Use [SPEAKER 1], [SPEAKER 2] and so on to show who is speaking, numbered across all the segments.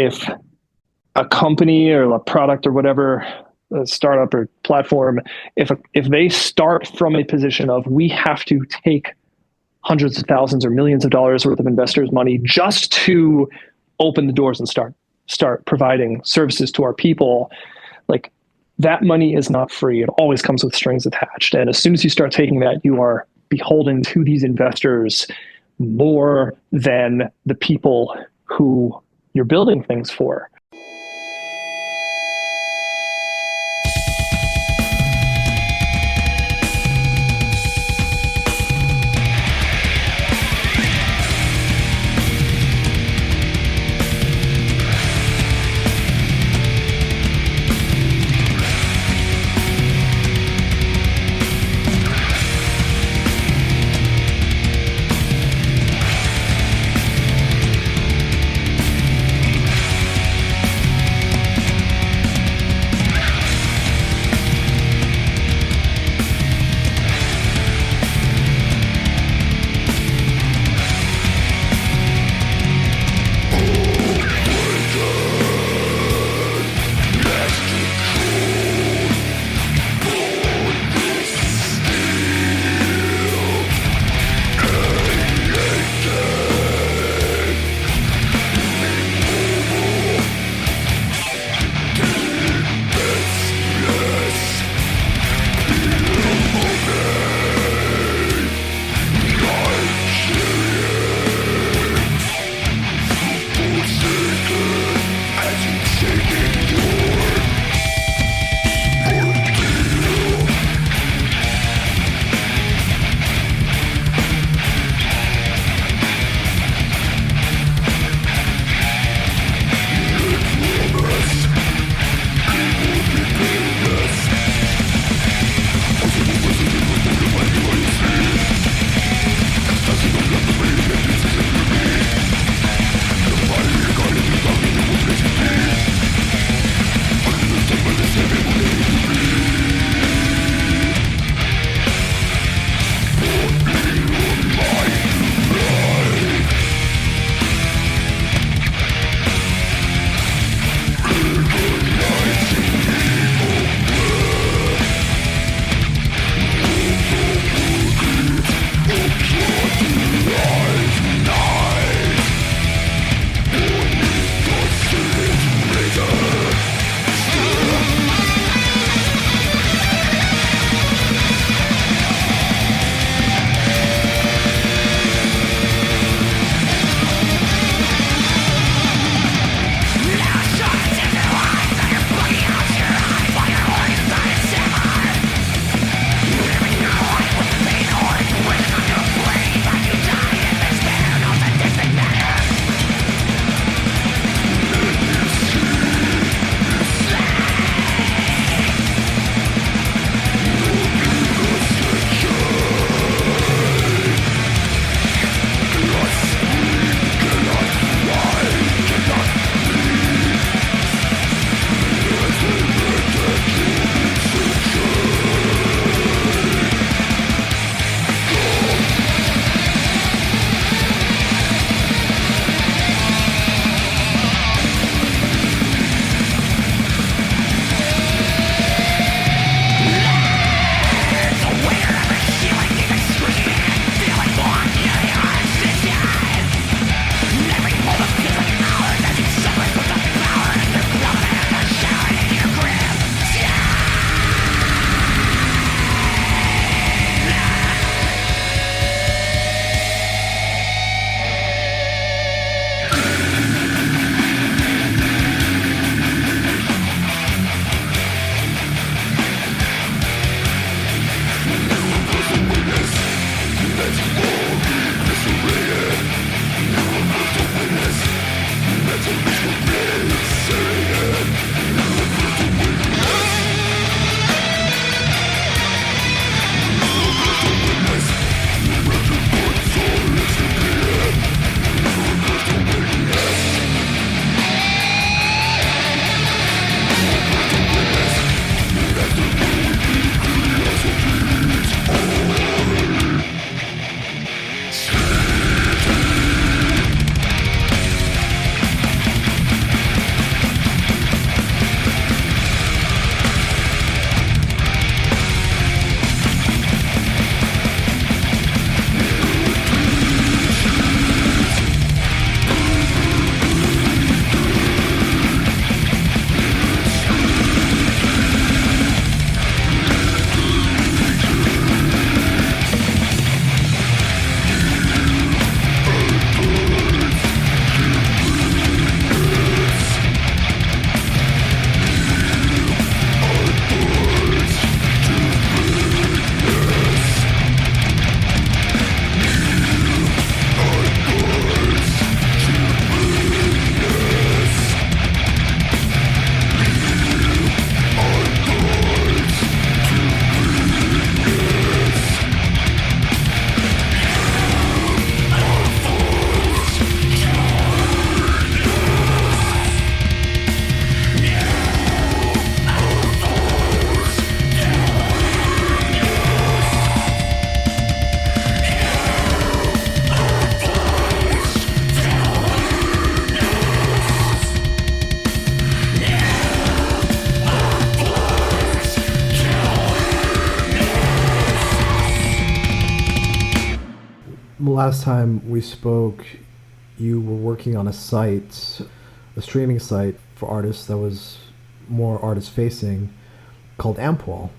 [SPEAKER 1] if a company or a product or whatever, a startup or platform, if they start from a position of we have to take hundreds of thousands or millions of dollars worth of investors' money just to open the doors and start providing services to our people, like that money is not free. It always comes with strings attached. And as soon as you start taking that, you are beholden to these investors more than the people who you're building things for.
[SPEAKER 2] last time we spoke, you were working on a streaming site for artists that was more artist facing called Ampwall.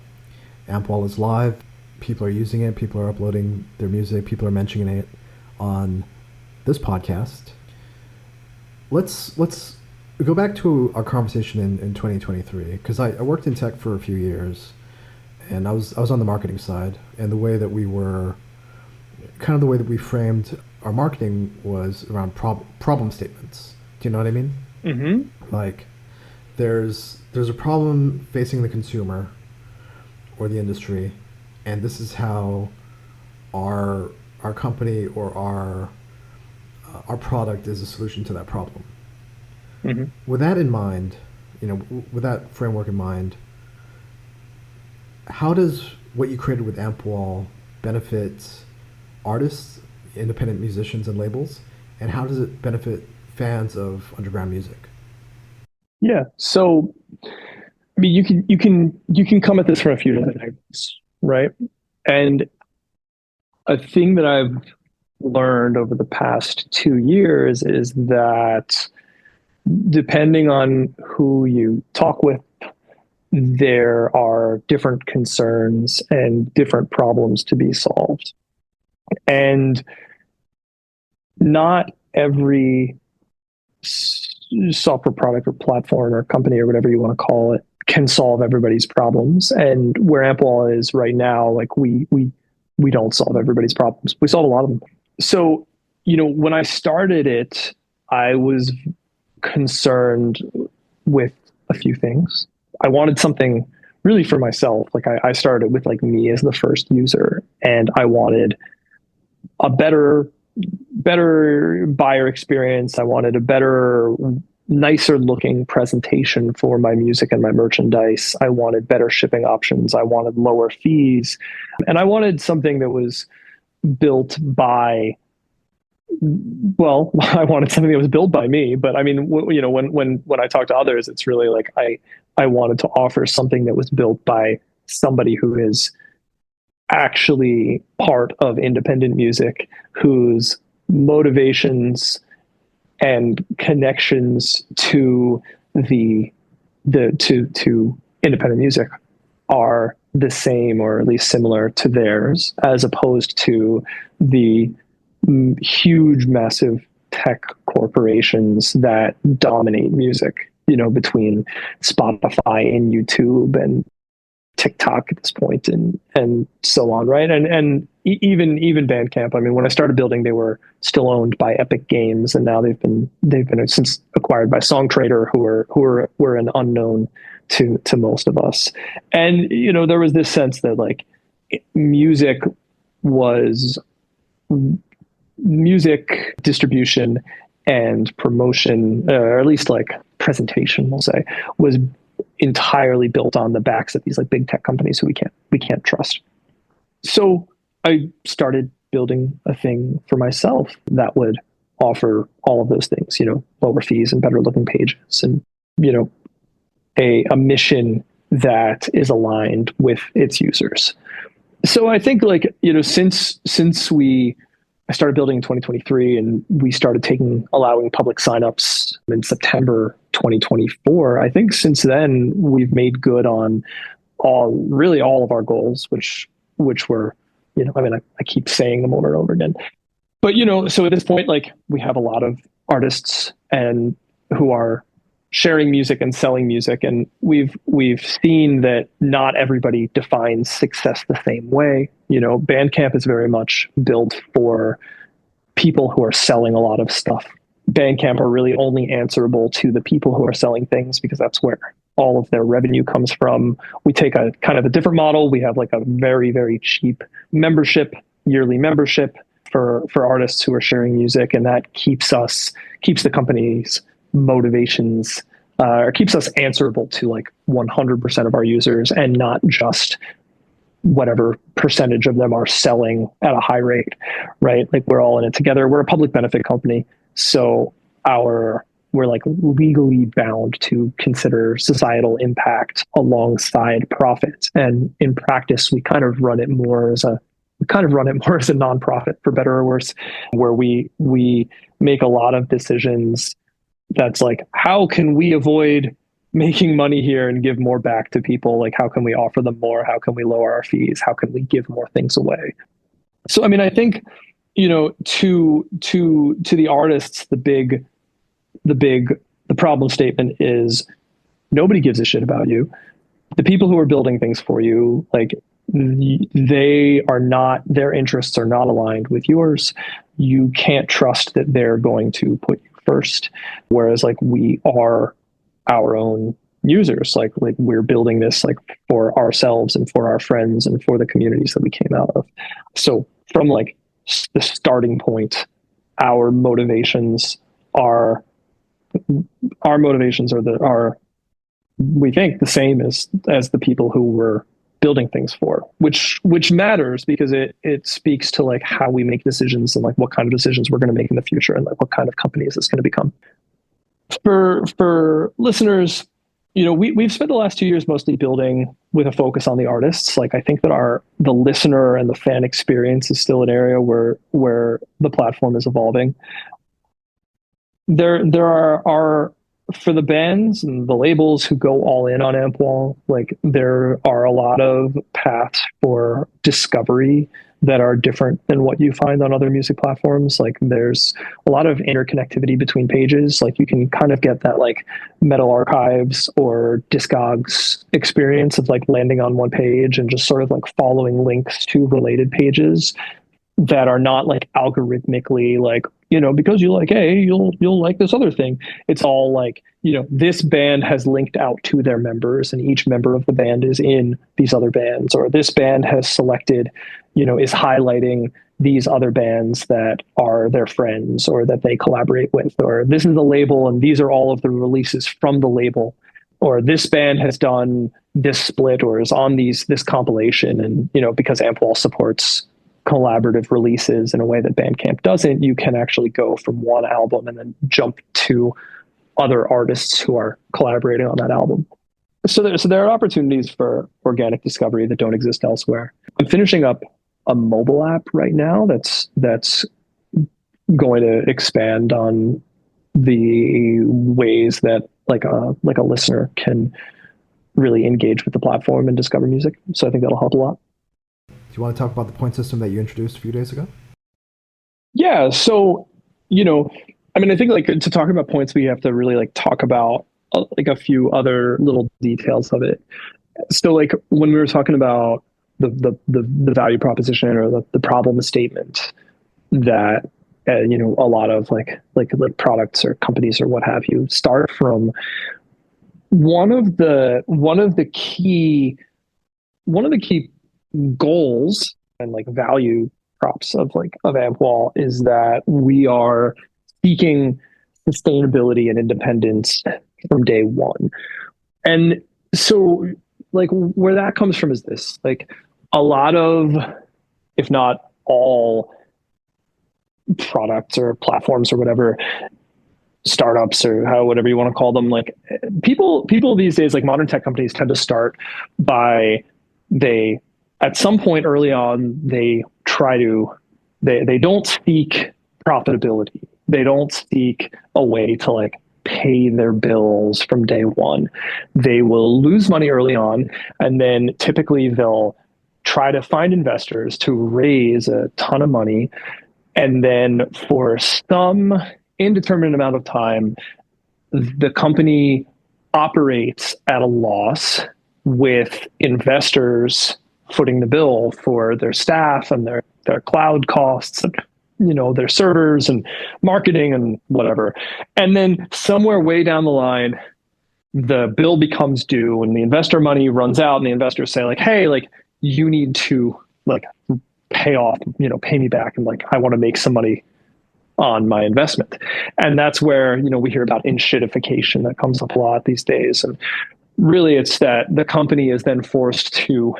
[SPEAKER 2] Ampwall is live. People are using it. People are uploading their music. People are mentioning it on this podcast. Let's go back to our conversation in 2023, because I worked in tech for a few years, and I was on the marketing side, and the way that we framed our marketing was around problem statements. Do you know what I mean?
[SPEAKER 1] Mm-hmm.
[SPEAKER 2] Like, there's a problem facing the consumer or the industry, and this is how our company or our product is a solution to that problem.
[SPEAKER 1] Mm-hmm.
[SPEAKER 2] With that in mind, with that framework in mind, how does what you created with Ampwall benefit artists, independent musicians, and labels, and how does it benefit fans of underground music?
[SPEAKER 1] Yeah. So, I mean, you can come at this from a few different angles, right? And a thing that I've learned over the past 2 years is that depending on who you talk with, there are different concerns and different problems to be solved. And not every software product or platform or company or whatever you want to call it can solve everybody's problems. And where Ampwall is right now, like we don't solve everybody's problems. We solve a lot of them. So, when I started it, I was concerned with a few things. I wanted something really for myself. Like I started with like me as the first user, and I wanted a better buyer experience. I wanted a better, nicer looking presentation for my music and my merchandise. I wanted better shipping options. I wanted lower fees. And I wanted something that was built by, well, I wanted something that was built by me. But I mean, when I talk to others, it's really like I wanted to offer something that was built by somebody who is actually part of independent music, whose motivations and connections to to independent music are the same or at least similar to theirs, as opposed to the huge, massive tech corporations that dominate music, between Spotify and YouTube and TikTok at this point, and so on, right? And even Bandcamp. I mean, when I started building, they were still owned by Epic Games, and now they've been since acquired by Songtradr, who were an unknown to most of us. And there was this sense that like music distribution and promotion, or at least like presentation, we'll say, was entirely built on the backs of these like big tech companies who we can't trust. So I started building a thing for myself that would offer all of those things, lower fees and better looking pages, and a mission that is aligned with its users. So I think like, since I started building in 2023, and we started allowing public signups in September 2024. I think since then we've made good on all of our goals, which were, I keep saying them over and over again. But so at this point, like we have a lot of artists and who are sharing music and selling music, and we've seen that not everybody defines success the same way. Bandcamp is very much built for people who are selling a lot of stuff. Bandcamp are really only answerable to the people who are selling things, because that's where all of their revenue comes from. We take a kind of a different model. We have like a very, very cheap yearly membership for artists who are sharing music, and that keeps the company's motivations, or keeps us answerable to like 100% of our users, and not just whatever percentage of them are selling at a high rate, right? Like we're all in it together. We're a public benefit company, so we're like legally bound to consider societal impact alongside profit. And in practice, we kind of run it more as a we kind of run it more as a nonprofit, for better or worse, where we make a lot of decisions that's like, how can we avoid making money here and give more back to people? Like, how can we offer them more? How can we lower our fees? How can we give more things away? So, I mean, I think, to the artists, the problem statement is nobody gives a shit about you. The people who are building things for you, like, their interests are not aligned with yours. You can't trust that they're going to put you first. Whereas, like, we are our own users. Like we're building this like for ourselves and for our friends and for the communities that we came out of. So from like the starting point, our motivations are we think the same as the people who were building things for, which matters because it speaks to like how we make decisions and like what kind of decisions we're going to make in the future and like what kind of company is this going to become. For listeners, we've spent the last 2 years mostly building with a focus on the artists. Like, I think that the listener and the fan experience is still an area where the platform is evolving. There are for the bands and the labels who go all in on Ampwall, like there are a lot of paths for discovery that are different than what you find on other music platforms. Like there's a lot of interconnectivity between pages. Like you can kind of get that like Metal Archives or Discogs experience of like landing on one page and just sort of like following links to related pages that are not like algorithmically like, because you like A, you'll like this other thing. It's all like, this band has linked out to their members and each member of the band is in these other bands, or this band has selected, is highlighting these other bands that are their friends or that they collaborate with, or this is the label and these are all of the releases from the label, or this band has done this split or is on this compilation. And, because Ampwall supports collaborative releases in a way that Bandcamp doesn't, you can actually go from one album and then jump to other artists who are collaborating on that album. So there are opportunities for organic discovery that don't exist elsewhere. I'm finishing up a mobile app right now that's going to expand on the ways that like a listener can really engage with the platform and discover music. So I think that'll help a lot.
[SPEAKER 2] Do you want to talk about the point system that you introduced a few days ago?
[SPEAKER 1] Yeah. So, I think like to talk about points, we have to really like talk about like a few other little details of it. So like when we were talking about the value proposition or the problem statement that, a lot of like products or companies or what have you start from, one of the key goals and like value props of Ampwall is that we are seeking sustainability and independence from day one. And so like where that comes from is this, like a lot of, if not all products or platforms or whatever, startups or whatever you want to call them, like people these days, like modern tech companies tend to start by at some point early on, they don't seek profitability. They don't seek a way to like pay their bills from day one. They will lose money early on, and then typically they'll try to find investors to raise a ton of money. And then for some indeterminate amount of time, the company operates at a loss with investors footing the bill for their staff and their cloud costs and their servers and marketing and whatever. And then somewhere way down the line, the bill becomes due and the investor money runs out and the investors say like, hey, like you need to like pay me back, and like I want to make some money on my investment. And that's where we hear about in-shitification that comes up a lot these days. And really it's that the company is then forced to,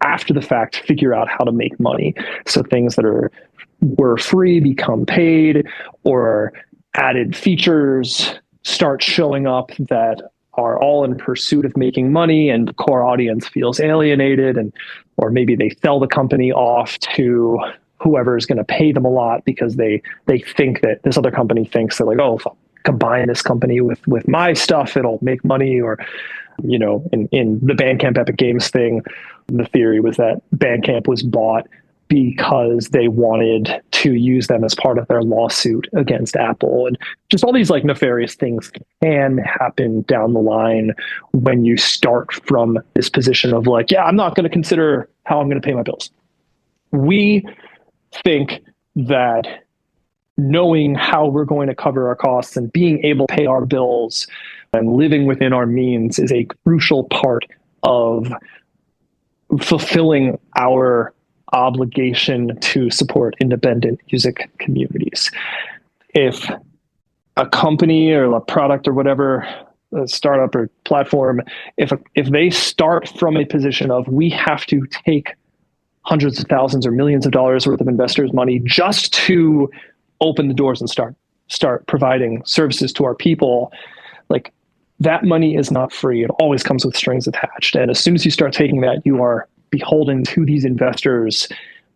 [SPEAKER 1] after the fact, figure out how to make money. So things that were free become paid, or added features start showing up that are all in pursuit of making money, and the core audience feels alienated, and or maybe they sell the company off to whoever is going to pay them a lot because they think that this other company thinks, they're like, oh, if I combine this company with my stuff, it'll make money. Or, in the Bandcamp Epic Games thing, the theory was that Bandcamp was bought because they wanted to use them as part of their lawsuit against Apple. And just all these like nefarious things can happen down the line when you start from this position of like, yeah, I'm not going to consider how I'm going to pay my bills. We think that knowing how we're going to cover our costs and being able to pay our bills and living within our means is a crucial part of fulfilling our obligation to support independent music communities. If a company or a product or whatever, a startup or platform, if they start from a position of we have to take hundreds of thousands or millions of dollars worth of investors' money just to open the doors and start providing services to our people, like that money is not free. It always comes with strings attached. And as soon as you start taking that, you are beholden to these investors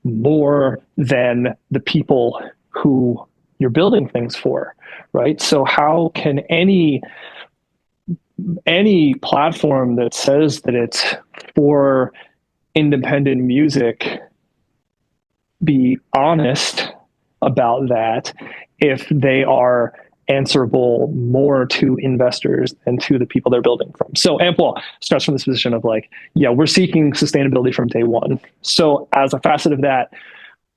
[SPEAKER 1] more than the people who you're building things for, right? So how can any platform that says that it's for independent music be honest about that if they are answerable more to investors than to the people they're building from? So Ampwall starts from this position of like, yeah, we're seeking sustainability from day one. So as a facet of that,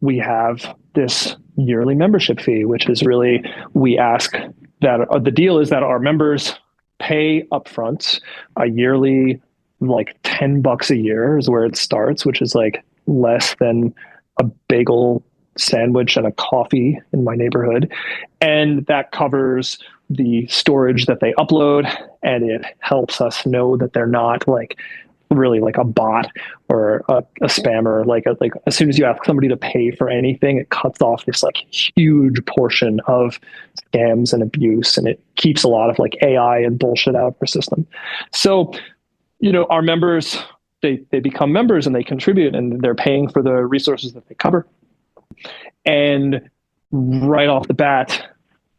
[SPEAKER 1] we have this yearly membership fee, which is really, we ask that the deal is that our members pay upfront a yearly, like $10 a year is where it starts, which is like less than a bagel sandwich and a coffee in my neighborhood. And that covers the storage that they upload, and it helps us know that they're not like really like a bot or a spammer. Like as soon as you ask somebody to pay for anything, it cuts off this like huge portion of scams and abuse, and it keeps a lot of like AI and bullshit out of our system. So, our members, they become members and they contribute, and they're paying for the resources that they cover. And right off the bat,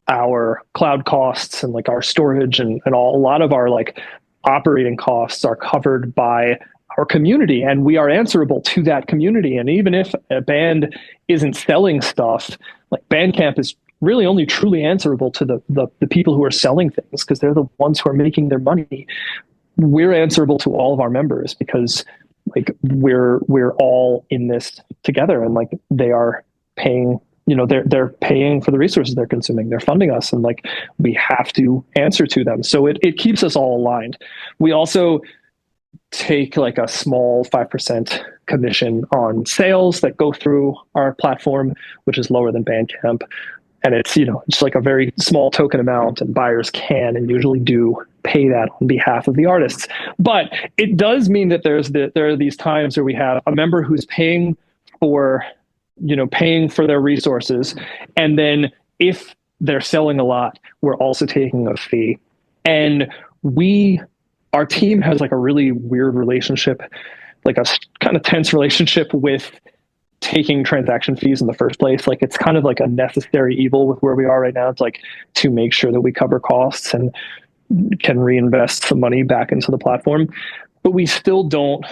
[SPEAKER 1] our cloud costs and like our storage and a lot of our like operating costs are covered by our community, and we are answerable to that community. And even if a band isn't selling stuff, like Bandcamp is really only truly answerable to the people who are selling things, because they're the ones who are making their money. We're answerable to all of our members because like we're all in this together, and like they are paying, they're paying for the resources they're consuming. They're funding us, and like we have to answer to them. So it keeps us all aligned. We also take like a small 5% commission on sales that go through our platform, which is lower than Bandcamp. And it's, it's like a very small token amount, and buyers can and usually do pay that on behalf of the artists. But it does mean that there are these times where we have a member who's paying for their resources. And then if they're selling a lot, we're also taking a fee. And our team has like a really weird relationship, like a kind of tense relationship with taking transaction fees in the first place. Like it's kind of like a necessary evil with where we are right now. It's like to make sure that we cover costs and can reinvest some money back into the platform. But we still don't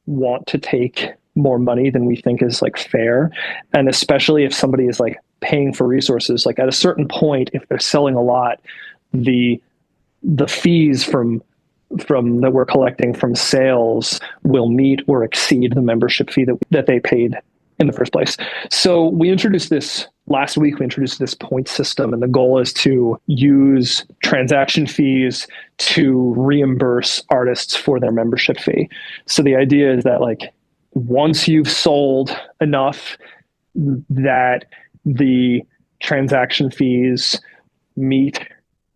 [SPEAKER 1] want to take more money than we think is like fair. And especially if somebody is like paying for resources, like at a certain point, if they're selling a lot, the fees from that we're collecting from sales will meet or exceed the membership fee that they paid in the first place. So last week we introduced this point system, and the goal is to use transaction fees to reimburse artists for their membership fee. So the idea is that like once you've sold enough that the transaction fees meet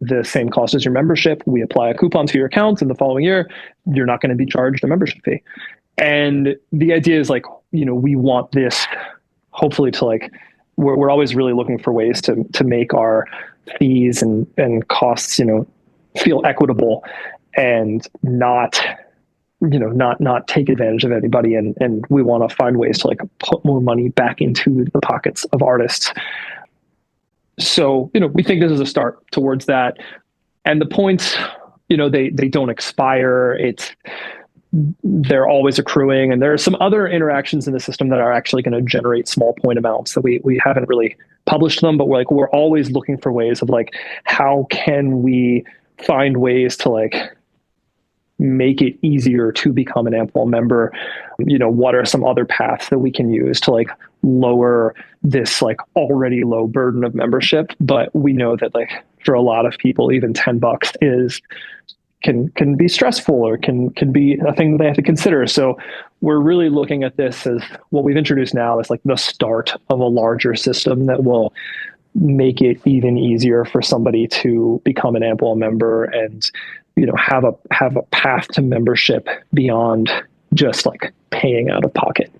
[SPEAKER 1] the same cost as your membership, we apply a coupon to your account, and the following year you're not going to be charged a membership fee. And the idea is like, we want this hopefully to like, we're always really looking for ways to make our fees and costs, feel equitable. and not not take advantage of anybody. And we want to find ways to like put more money back into the pockets of artists. So, we think this is a start towards that. And the points, they don't expire. They're always accruing. And there are some other interactions in the system that are actually going to generate small point amounts that we haven't really published them, but we're always looking for ways of like, how can we find ways to like make it easier to become an Ampwall member? What are some other paths that we can use to like lower this like already low burden of membership? But we know that like for a lot of people, even $10 can be stressful, or can be a thing that they have to consider. So we're really looking at this as what we've introduced now as like the start of a larger system that will make it even easier for somebody to become an Ampwall member and have a path to membership beyond just like paying out of pocket.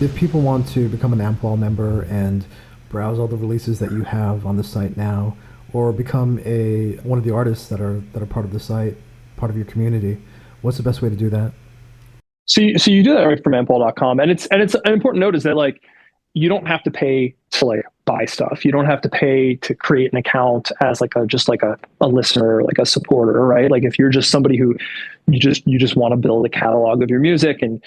[SPEAKER 2] If people want to become an Ampwall member and browse all the releases that you have on the site now, or become one of the artists that are part of the site, part of your community, what's the best way to do that?
[SPEAKER 1] So you do that right from Ampwall.com, and it's an important note is that like you don't have to pay to like buy stuff. You don't have to pay to create an account as like a listener, like a supporter, right? Like if you're just somebody who you just want to build a catalog of your music, and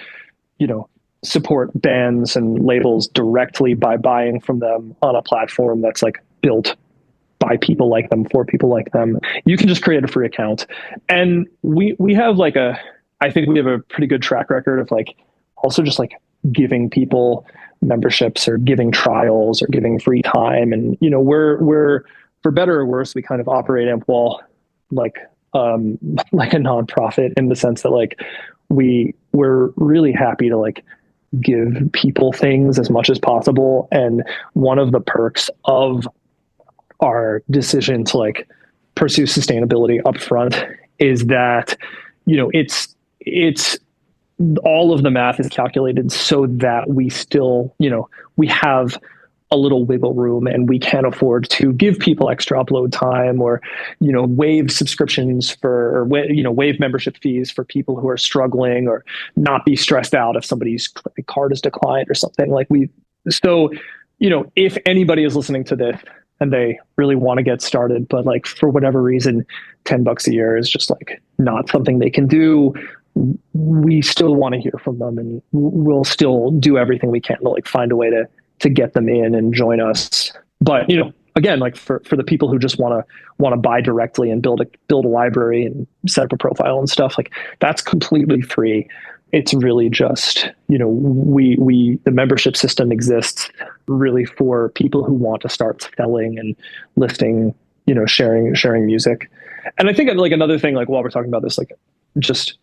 [SPEAKER 1] support bands and labels directly by buying from them on a platform that's like built by people like them, for people like them. You can just create a free account. And we have like I think we have a pretty good track record of like also just like giving people memberships or giving trials or giving free time. And, you know, we're for better or worse, we kind of operate Ampwall like, like a nonprofit in the sense that like we're really happy to like give people things as much as possible. And one of the perks of our decision to like pursue sustainability upfront is that, you know, it's all of the math is calculated so that we still, you know, we have a little wiggle room and we can afford to give people extra upload time or, you know, waive subscriptions for, or, you know, waive membership fees for people who are struggling, or not be stressed out if somebody's card is declined or something. Like so, you know, if anybody is listening to this and they really want to get started, but like for whatever reason, $10 a year is just like not something they can do, we still want to hear from them, and we'll still do everything we can to like find a way to get them in and join us. But, you know, again, like for the people who just want to buy directly and build a library and set up a profile and stuff, like that's completely free. It's really just, you know, the membership system exists really for people who want to start selling and listing, you know, sharing music. And I think like another thing, like while we're talking about this, like just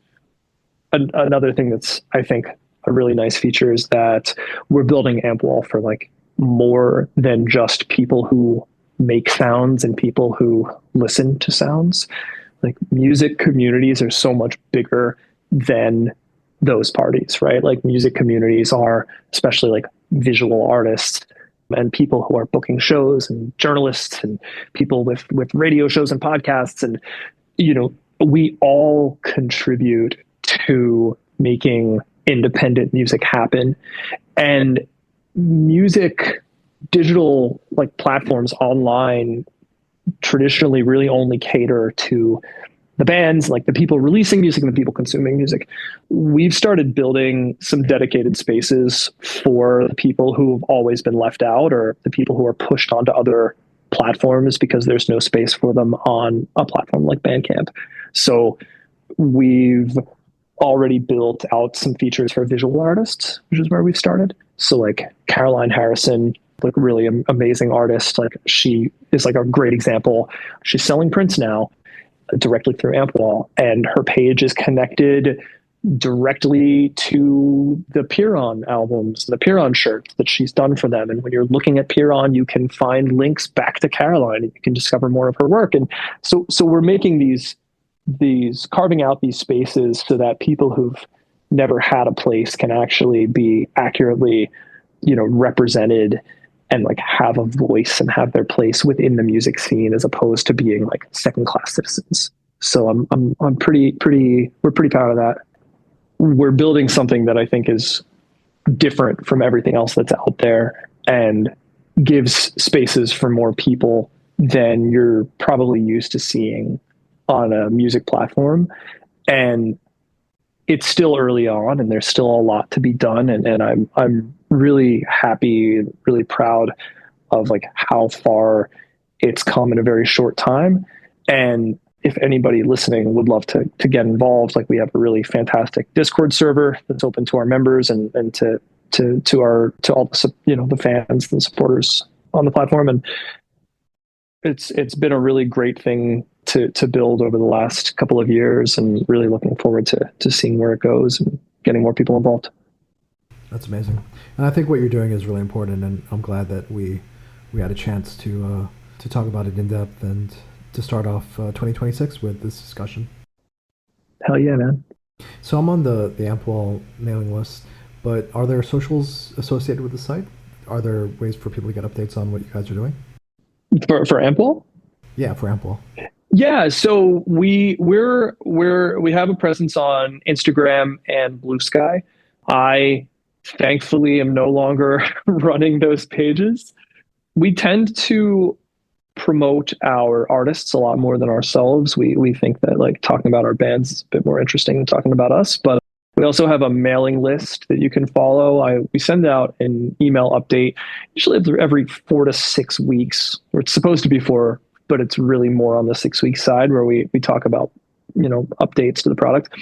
[SPEAKER 1] another thing that's, I think, a really nice feature is that we're building Ampwall for like more than just people who make sounds and people who listen to sounds. Like music communities are so much bigger than those parties, right? Like music communities are especially like visual artists and people who are booking shows and journalists and people with radio shows and podcasts. And, you know, we all contribute to making independent music happen. And music, digital like platforms online traditionally really only cater to the bands, like the people releasing music and the people consuming music. We've started building some dedicated spaces for the people who've always been left out, or the people who are pushed onto other platforms because there's no space for them on a platform like Bandcamp. So we've already built out some features for visual artists, which is where we've started. So like Caroline Harrison, like really amazing artist, like she is like a great example. She's selling prints now directly through Ampwall, and her page is connected directly to the Piron albums, the Piron shirts that she's done for them. And when you're looking at Piron, you can find links back to Caroline and you can discover more of her work. And so we're making these carving out these spaces so that people who've never had a place can actually be accurately, you know, represented and like have a voice and have their place within the music scene, as opposed to being like second-class citizens. So we're pretty proud of that. We're building something that I think is different from everything else that's out there and gives spaces for more people than you're probably used to seeing on a music platform. And it's still early on and there's still a lot to be done. And I'm really happy, really proud of like how far it's come in a very short time. And if anybody listening would love to get involved, like we have a really fantastic Discord server that's open to our members and to all the, you know, the fans and supporters on the platform. And it's been a really great thing to build over the last couple of years, and really looking forward to seeing where it goes and getting more people involved.
[SPEAKER 2] That's amazing. And I think what you're doing is really important, and I'm glad that we had a chance to talk about it in depth and to start off 2026 with this discussion.
[SPEAKER 1] Hell yeah, man.
[SPEAKER 2] So I'm on the Ampwall mailing list, but are there socials associated with the site? Are there ways for people to get updates on what you guys are doing?
[SPEAKER 1] For Ampwall?
[SPEAKER 2] Yeah, for Ampwall.
[SPEAKER 1] Yeah, so we have a presence on Instagram and Blue Sky. I thankfully am no longer running those pages. We tend to promote our artists a lot more than ourselves. We think that like talking about our bands is a bit more interesting than talking about us, but We also have a mailing list that you can follow. We send out an email update usually every 4 to 6 weeks, or it's supposed to be 4, but it's really more on the 6 week side where we talk about, updates to the product.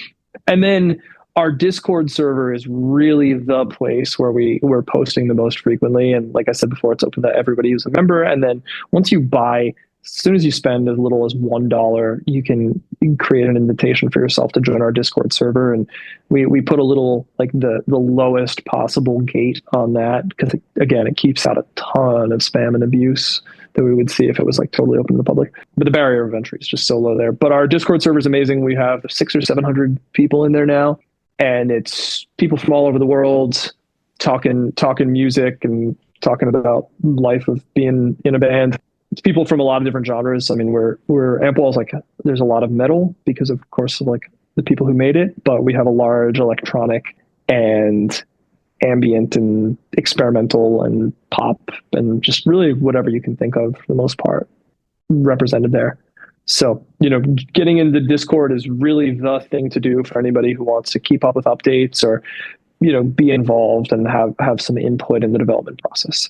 [SPEAKER 1] And then our Discord server is really the place where we're posting the most frequently. And like I said before, it's open to everybody who's a member. And then once you buy, as soon as you spend as little as $1, you can create an invitation for yourself to join our Discord server. And we put a little, like, the lowest possible gate on that, because again, it keeps out a ton of spam and abuse that we would see if it was like totally open to the public. But the barrier of entry is just so low there. But our Discord server is amazing. We have 600 or 700 people in there now, and it's people from all over the world talking music and talking about life of being in a band. It's people from a lot of different genres. I mean, we're Ampwall is like, there's a lot of metal because of course of like the people who made it, but we have a large electronic and ambient and experimental and pop and just really whatever you can think of for the most part represented there. So, getting into Discord is really the thing to do for anybody who wants to keep up with updates or, be involved and have some input in the development process.